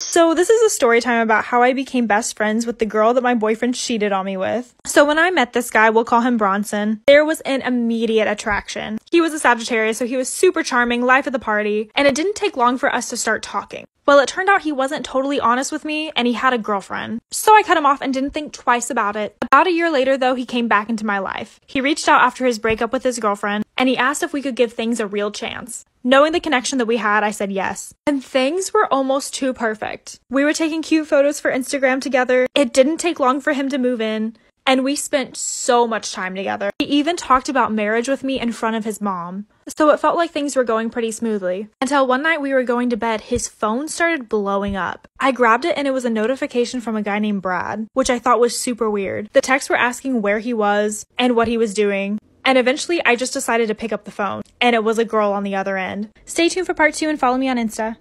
So this is a story time about how I became best friends with the girl that my boyfriend cheated on me with. So when I met this guy, we'll call him Bronson, there was an immediate attraction. He was a Sagittarius, so he was super charming, life of the party, and it didn't take long for us to start talking. Well, it turned out he wasn't totally honest with me, and he had a girlfriend. So I cut him off and didn't think twice about it. About a year later, though, he came back into my life. He reached out after his breakup with his girlfriend, and he asked if we could give things a real chance. Knowing the connection that we had, I said yes. And things were almost too perfect. We were taking cute photos for Instagram together. It didn't take long for him to move in, and we spent so much time together. He even talked about marriage with me in front of his mom. So it felt like things were going pretty smoothly. Until one night we were going to bed, his phone started blowing up. I grabbed it and it was a notification from a guy named Brad, which I thought was super weird. The texts were asking where he was and what he was doing. And eventually I just decided to pick up the phone, and it was a girl on the other end. Stay tuned for part 2 and follow me on Insta.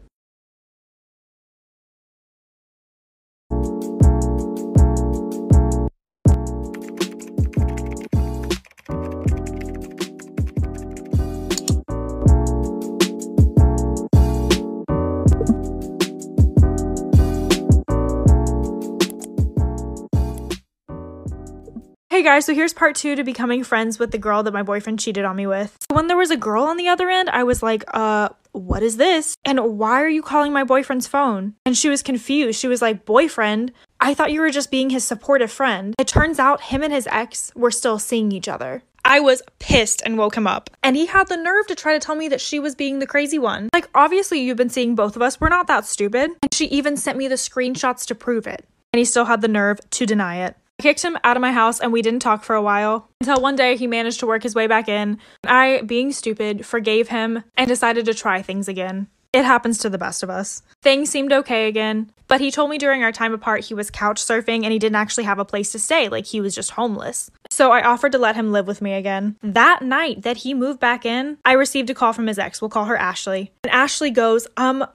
Hey guys, so here's part 2 to becoming friends with the girl that my boyfriend cheated on me with. When there was a girl on the other end, I was like, what is this? And why are you calling my boyfriend's phone? And she was confused. She was like, boyfriend? I thought you were just being his supportive friend. It turns out him and his ex were still seeing each other. I was pissed and woke him up. And he had the nerve to try to tell me that she was being the crazy one. Like, obviously you've been seeing both of us. We're not that stupid. And she even sent me the screenshots to prove it. And he still had the nerve to deny it. I kicked him out of my house and we didn't talk for a while, until one day he managed to work his way back in. I, being stupid, forgave him and decided to try things again. It happens to the best of us. Things seemed okay again, but he told me during our time apart he was couch surfing and he didn't actually have a place to stay, like he was just homeless. So I offered to let him live with me again. That night that he moved back in, I received a call from his ex. We'll call her Ashley. And Ashley goes,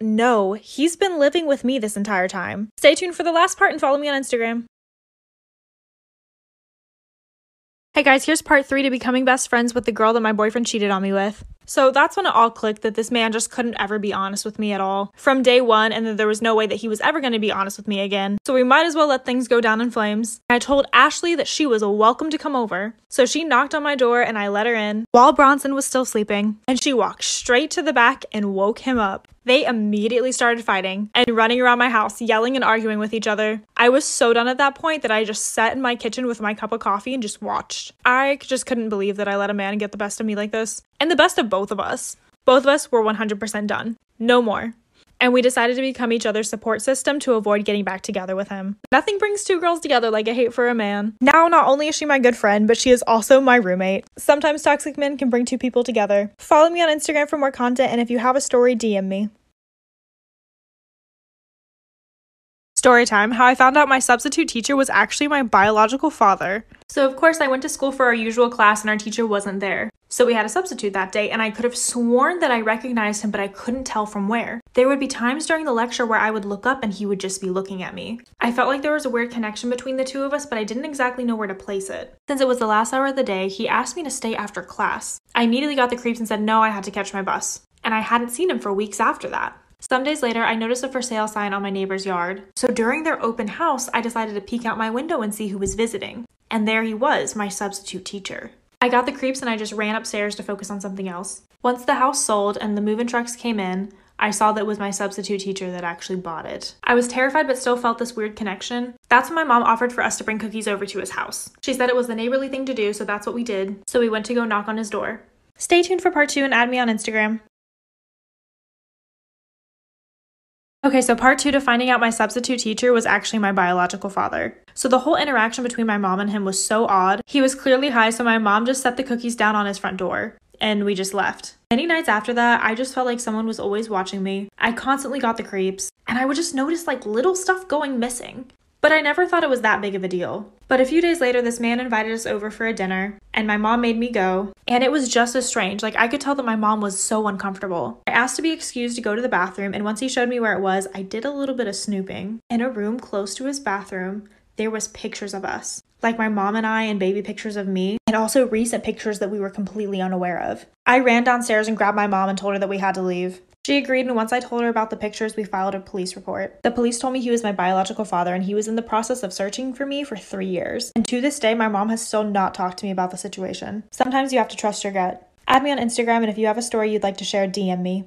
no, he's been living with me this entire time. Stay tuned for the last part and follow me on Instagram. Hey guys, here's part 3 to becoming best friends with the girl that my boyfriend cheated on me with. So that's when it all clicked that this man just couldn't ever be honest with me at all. From day one, and that there was no way that he was ever going to be honest with me again. So we might as well let things go down in flames. I told Ashley that she was welcome to come over. So she knocked on my door and I let her in while Bronson was still sleeping. And she walked straight to the back and woke him up. They immediately started fighting and running around my house, yelling and arguing with each other. I was so done at that point that I just sat in my kitchen with my cup of coffee and just watched. I just couldn't believe that I let a man get the best of me like this. And the best of both of us. Both of us were 100% done. No more. And we decided to become each other's support system to avoid getting back together with him. Nothing brings two girls together like a hate for a man. Now, not only is she my good friend, but she is also my roommate. Sometimes toxic men can bring two people together. Follow me on Instagram for more content, and if you have a story, DM me. Story time, how I found out my substitute teacher was actually my biological father. So of course I went to school for our usual class and our teacher wasn't there. So we had a substitute that day and I could have sworn that I recognized him, but I couldn't tell from where. There would be times during the lecture where I would look up and he would just be looking at me. I felt like there was a weird connection between the two of us, but I didn't exactly know where to place it. Since it was the last hour of the day, he asked me to stay after class. I immediately got the creeps and said no, I had to catch my bus. And I hadn't seen him for weeks after that. Some days later, I noticed a for sale sign on my neighbor's yard. So during their open house, I decided to peek out my window and see who was visiting. And there he was, my substitute teacher. I got the creeps and I just ran upstairs to focus on something else. Once the house sold and the move-in trucks came in, I saw that it was my substitute teacher that actually bought it. I was terrified but still felt this weird connection. That's when my mom offered for us to bring cookies over to his house. She said it was the neighborly thing to do, so that's what we did. So we went to go knock on his door. Stay tuned for part 2 and add me on Instagram. Okay, so part 2 to finding out my substitute teacher was actually my biological father. So the whole interaction between my mom and him was so odd. He was clearly high, so my mom just set the cookies down on his front door. And we just left. Many nights after that, I just felt like someone was always watching me. I constantly got the creeps. And I would just notice like little stuff going missing. But I never thought it was that big of a deal. But a few days later, this man invited us over for a dinner, and my mom made me go, and it was just as strange. Like, I could tell that my mom was so uncomfortable. I asked to be excused to go to the bathroom, and once he showed me where it was, I did a little bit of snooping. In a room close to his bathroom, there was pictures of us. Like my mom and I, and baby pictures of me, and also recent pictures that we were completely unaware of. I ran downstairs and grabbed my mom and told her that we had to leave. She agreed, and once I told her about the pictures, we filed a police report. The police told me he was my biological father, and he was in the process of searching for me for 3 years. And to this day, my mom has still not talked to me about the situation. Sometimes you have to trust your gut. Add me on Instagram, and if you have a story you'd like to share, DM me.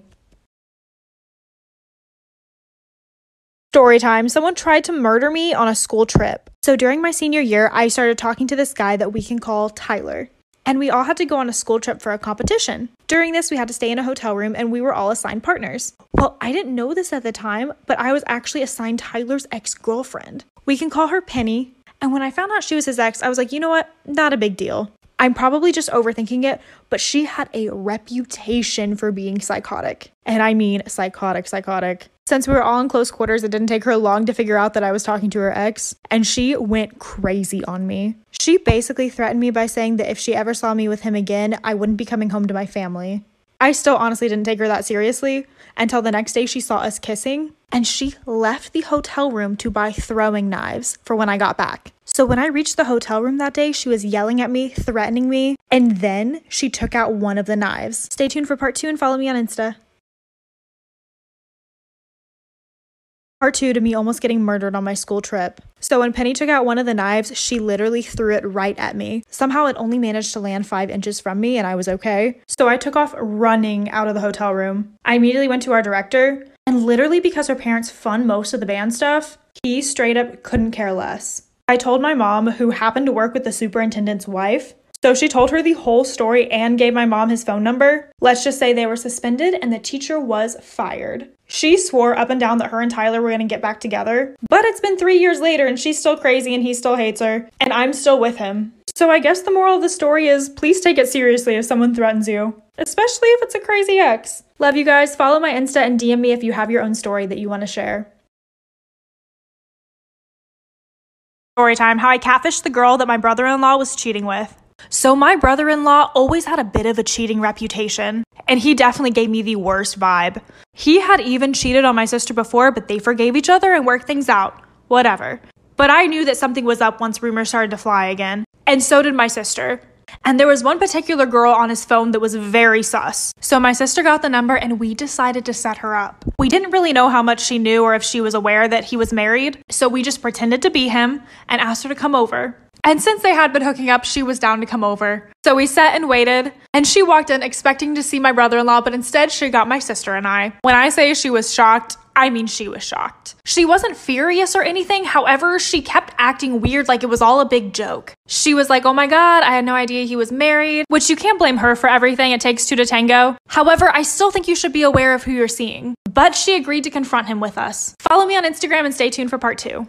Story time. Someone tried to murder me on a school trip. So during my senior year, I started talking to this guy that we can call Tyler. And we all had to go on a school trip for a competition. During this, we had to stay in a hotel room and we were all assigned partners. Well, I didn't know this at the time, but I was actually assigned Tyler's ex-girlfriend. We can call her Penny. And when I found out she was his ex, I was like, you know what? Not a big deal. I'm probably just overthinking it, but she had a reputation for being psychotic. And I mean psychotic. Since we were all in close quarters, it didn't take her long to figure out that I was talking to her ex, and she went crazy on me. She basically threatened me by saying that if she ever saw me with him again, I wouldn't be coming home to my family. I still honestly didn't take her that seriously until the next day she saw us kissing, and she left the hotel room to buy throwing knives for when I got back. So when I reached the hotel room that day, she was yelling at me, threatening me, and then she took out one of the knives. Stay tuned for part 2 and follow me on Insta. Part 2 to me almost getting murdered on my school trip. So when Penny took out one of the knives, she literally threw it right at me. Somehow it only managed to land 5 inches from me and I was okay. So I took off running out of the hotel room. I immediately went to our director, and literally because her parents fund most of the band stuff, he straight up couldn't care less. I told my mom, who happened to work with the superintendent's wife, so she told her the whole story and gave my mom his phone number. Let's just say they were suspended and the teacher was fired. She swore up and down that her and Tyler were going to get back together, but it's been 3 years later and she's still crazy and he still hates her, and I'm still with him. So I guess the moral of the story is please take it seriously if someone threatens you, especially if it's a crazy ex. Love you guys. Follow my Insta and DM me if you have your own story that you want to share. Story time, how I catfished the girl that my brother-in-law was cheating with. So my brother-in-law always had a bit of a cheating reputation, and he definitely gave me the worst vibe. He had even cheated on my sister before, but they forgave each other and worked things out. Whatever. But I knew that something was up once rumors started to fly again, and so did my sister. And there was one particular girl on his phone that was very sus. So my sister got the number and we decided to set her up. We didn't really know how much she knew or if she was aware that he was married, so we just pretended to be him and asked her to come over. And since they had been hooking up, she was down to come over. So we sat and waited, and she walked in expecting to see my brother-in-law, but instead she got my sister and I. When I say she was shocked, I mean she was shocked. She wasn't furious or anything, however, she kept acting weird like it was all a big joke. She was like, oh my god, I had no idea he was married, which you can't blame her for everything, it takes two to tango. However, I still think you should be aware of who you're seeing. But she agreed to confront him with us. Follow me on Instagram and stay tuned for part 2.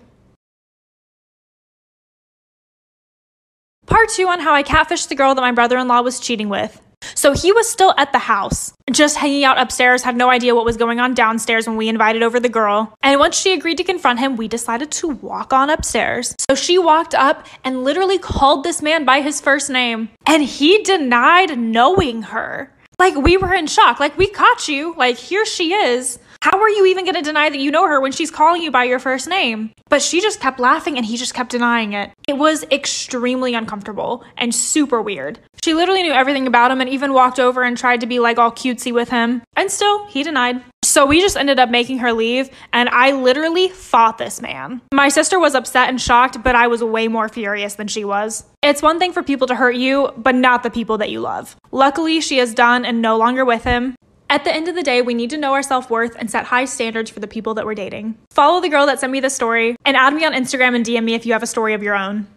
Part 2 on how I catfished the girl that my brother-in-law was cheating with. So he was still at the house, just hanging out upstairs, had no idea what was going on downstairs when we invited over the girl. And once she agreed to confront him, we decided to walk on upstairs. So she walked up and literally called this man by his first name. And he denied knowing her. Like, we were in shock. Like, we caught you. Like, here she is. How are you even going to deny that you know her when she's calling you by your first name? But she just kept laughing and he just kept denying it. It was extremely uncomfortable and super weird. She literally knew everything about him and even walked over and tried to be like all cutesy with him. And still, he denied. So we just ended up making her leave, and I literally fought this man. My sister was upset and shocked, but I was way more furious than she was. It's one thing for people to hurt you, but not the people that you love. Luckily, she is done and no longer with him. At the end of the day, we need to know our self-worth and set high standards for the people that we're dating. Follow the girl that sent me this story, and add me on Instagram and DM me if you have a story of your own.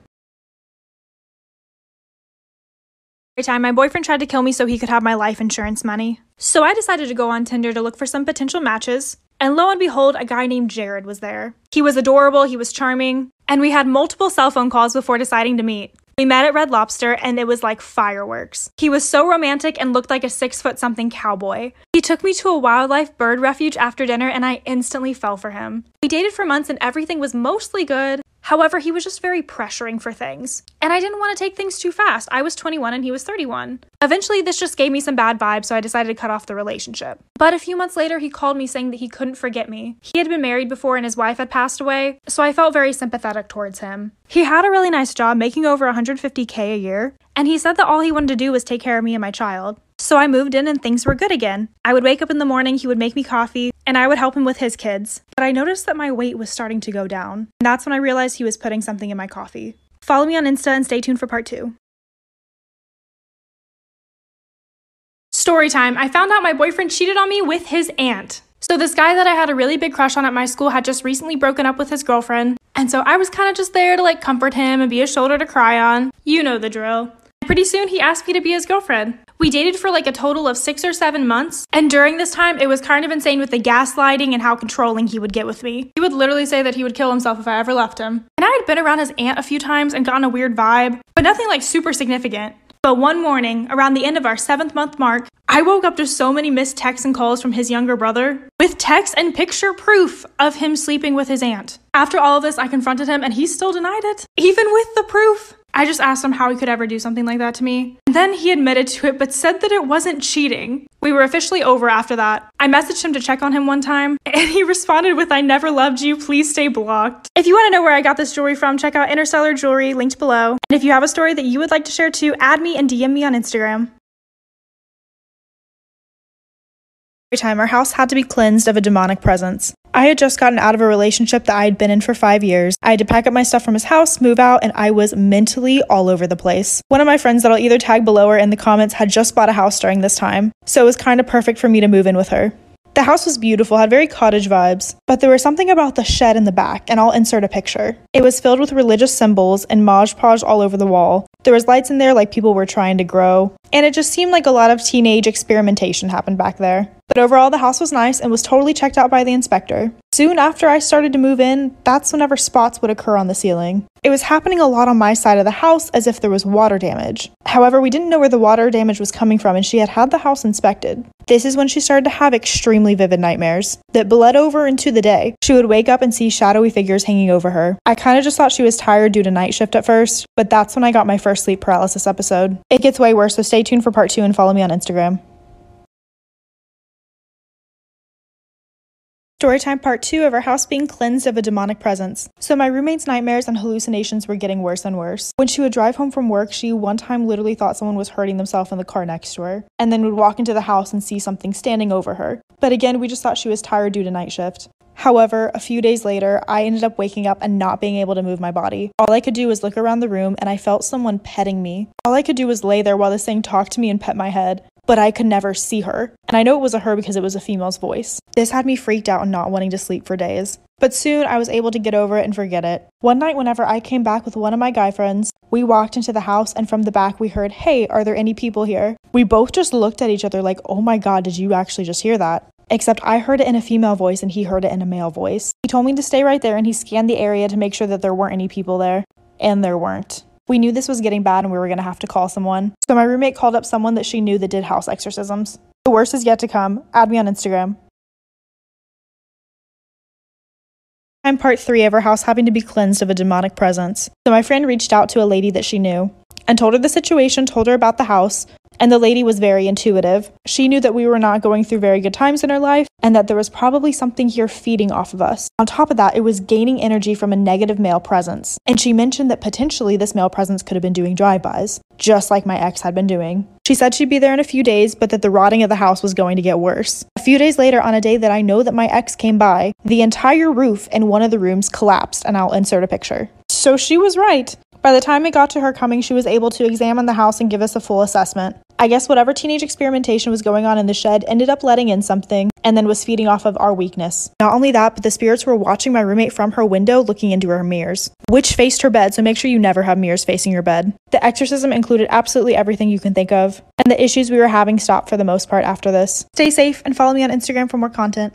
Every time my boyfriend tried to kill me so he could have my life insurance money. So I decided to go on Tinder to look for some potential matches, and lo and behold, a guy named Jared was there. He was adorable, he was charming, and we had multiple cell phone calls before deciding to meet. We met at Red Lobster and it was like fireworks. He was so romantic and looked like a 6-foot-something cowboy. He took me to a wildlife bird refuge after dinner and I instantly fell for him. We dated for months and everything was mostly good. However, he was just very pressuring for things. And I didn't want to take things too fast. I was 21 and he was 31. Eventually, this just gave me some bad vibes, so I decided to cut off the relationship. But a few months later, he called me saying that he couldn't forget me. He had been married before and his wife had passed away, so I felt very sympathetic towards him. He had a really nice job, making over $150K a year, and he said that all he wanted to do was take care of me and my child. So I moved in and things were good again. I would wake up in the morning, he would make me coffee, and I would help him with his kids. But I noticed that my weight was starting to go down. And that's when I realized he was putting something in my coffee. Follow me on Insta and stay tuned for part 2. Story time. I found out my boyfriend cheated on me with his aunt. So this guy that I had a really big crush on at my school had just recently broken up with his girlfriend. And so I was kind of just there to like comfort him and be a shoulder to cry on. You know the drill. Pretty soon he asked me to be his girlfriend. We dated for like a total of 6 or 7 months. And during this time, it was kind of insane with the gaslighting and how controlling he would get with me. He would literally say that he would kill himself if I ever left him. And I had been around his aunt a few times and gotten a weird vibe, but nothing like super significant. But one morning, around the end of our 7th month mark, I woke up to so many missed texts and calls from his younger brother, with text and picture proof of him sleeping with his aunt. After all of this, I confronted him and he still denied it, even with the proof. I just asked him how he could ever do something like that to me. And then he admitted to it, but said that it wasn't cheating. We were officially over after that. I messaged him to check on him one time, and he responded with, "I never loved you, please stay blocked." If you want to know where I got this jewelry from, check out Interstellar Jewelry, linked below. And if you have a story that you would like to share too, add me and DM me on Instagram. Every time our house had to be cleansed of a demonic presence. I had just gotten out of a relationship that I had been in for 5 years. I had to pack up my stuff from his house, move out, and I was mentally all over the place. One of my friends that I'll either tag below or in the comments had just bought a house during this time, so it was kind of perfect for me to move in with her. The house was beautiful, had very cottage vibes, but there was something about the shed in the back, and I'll insert a picture. It was filled with religious symbols and Mod Podge all over the wall. There was lights in there like people were trying to grow, and it just seemed like a lot of teenage experimentation happened back there. But overall, the house was nice and was totally checked out by the inspector. Soon after I started to move in, that's whenever spots would occur on the ceiling. It was happening a lot on my side of the house as if there was water damage. However, we didn't know where the water damage was coming from and she had the house inspected. This is when she started to have extremely vivid nightmares that bled over into the day. She would wake up and see shadowy figures hanging over her. I kind of just thought she was tired due to night shift at first, but that's when I got my first sleep paralysis episode. It gets way worse, so stay tuned for part 2 and follow me on Instagram. Storytime part 2 of our house being cleansed of a demonic presence. So my roommate's nightmares and hallucinations were getting worse and worse. When she would drive home from work, she one time literally thought someone was hurting themselves in the car next to her, and then would walk into the house and see something standing over her. But again, we just thought she was tired due to night shift. However, a few days later, I ended up waking up and not being able to move my body. All I could do was look around the room and I felt someone petting me. All I could do was lay there while this thing talked to me and pet my head, but I could never see her. And I know it was a her because it was a female's voice. This had me freaked out and not wanting to sleep for days. But soon I was able to get over it and forget it. One night whenever I came back with one of my guy friends, we walked into the house and from the back we heard, "Hey, are there any people here?" We both just looked at each other like, "Oh my god, did you actually just hear that?" Except I heard it in a female voice and he heard it in a male voice. He told me to stay right there and he scanned the area to make sure that there weren't any people there. And there weren't. We knew this was getting bad and we were going to have to call someone. So my roommate called up someone that she knew that did house exorcisms. The worst is yet to come. Add me on Instagram. I'm part 3 of our house having to be cleansed of a demonic presence. So my friend reached out to a lady that she knew and told her the situation, told her about the house, and the lady was very intuitive. She knew that we were not going through very good times in our life and that there was probably something here feeding off of us. On top of that, it was gaining energy from a negative male presence. And she mentioned that potentially this male presence could have been doing drive-bys, just like my ex had been doing. She said she'd be there in a few days, but that the rotting of the house was going to get worse. A few days later, on a day that I know that my ex came by, the entire roof in one of the rooms collapsed, and I'll insert a picture. So she was right. By the time it got to her coming, she was able to examine the house and give us a full assessment. I guess whatever teenage experimentation was going on in the shed ended up letting in something and then was feeding off of our weakness. Not only that, but the spirits were watching my roommate from her window looking into her mirrors, which faced her bed, so make sure you never have mirrors facing your bed. The exorcism included absolutely everything you can think of, and the issues we were having stopped for the most part after this. Stay safe and follow me on Instagram for more content.